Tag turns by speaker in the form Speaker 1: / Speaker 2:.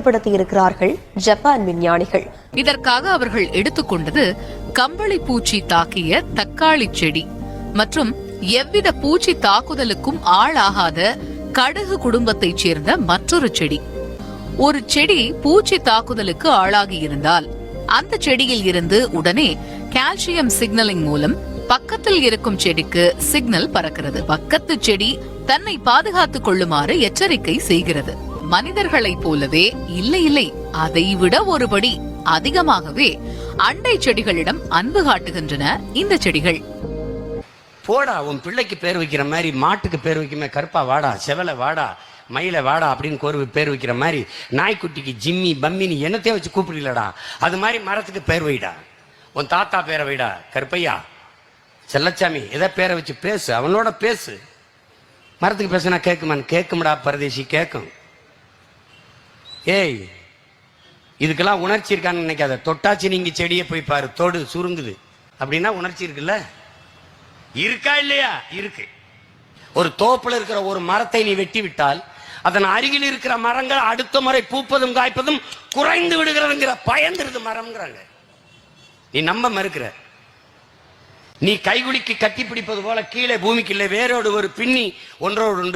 Speaker 1: அறிமுகப்படுத்தி இருக்கிறார்கள் ஜப்பான் விஞ்ஞானிகள்.
Speaker 2: இதற்காக அவர்கள் எடுத்துக்கொண்டது கம்பளி பூச்சி தாக்கிய தக்காளி செடி மற்றும் எவ்வித பூச்சி தாக்குதலுக்கும் ஆளாகாத கடுகு குடும்பத்தைச் சேர்ந்த மற்றொரு செடி. ஒரு செடி பூச்சி தாக்குதலுக்கு ஆளாகி இருந்தால் அந்த செடியில் இருந்து உடனே கால்சியம் சிக்னலிங் மூலம் பக்கத்தில் இருக்கும் செடிக்கு சிக்னல் பறக்கிறது. பக்கத்து செடி தன்னை பாதுகாத்துக் கொள்ளுமாறு எச்சரிக்கை செய்கிறது. மனிதர்களைப் போலவே இல்லை அதைவிட ஒருபடி அதிகமாகவே அண்டை செடிகளிடம் அன்பு காட்டுகின்றன இந்த செடிகள்.
Speaker 3: போடா, உன் பிள்ளைக்கு பேர் வைக்கிற மாதிரி மாட்டுக்கு பேர் வைக்குமே, கருப்பா வாடா, செவலை வாடா, மயில வாடா அப்படின்னு ஒரு பேர் வைக்கிற மாதிரி நாய்க்குட்டிக்கு ஜிம்மி பம்மின்னு என்னத்தையே வச்சு கூப்பிடலடா, அது மாதிரி மரத்துக்கு பேர் வைடா. உன் தாத்தா பேரை வைடா, கருப்பையா, செல்லச்சாமி, எதை பேரை வச்சு பேசு, அவனோட பேசு. மரத்துக்கு பேசுனா கேட்குமான்னு? கேட்கும்டா பரதேசி, கேட்கும். ஏய், இதுக்கெல்லாம் உணர்ச்சி இருக்கான்னு நினைக்காத. தொட்டாச்சு நீங்க செடியை போய் பாரு, தொடு சுருங்குது அப்படின்னா உணர்ச்சி இருக்குல்ல? இருக்கா இல்லையா? இருக்கு. ஒரு தோப்புல இருக்கிற ஒரு மரத்தை நீ வெட்டி விட்டால் அதன் அருகில் இருக்கிற மரங்கள் அடுத்த முறை பூப்பதும் காய்ப்பதும் குறைந்து விடுகிறதுங்கிற பயந்துருது மரம்ங்கிறாங்க. நீ நம்ப மறுக்கிற. நீ கைகுலிக்கு கட்டி பிடிப்பது போல கீழே பூமிக்கு இல்லை வேரோடு ஒரு பின்னி ஒன்றோடு ஒன்று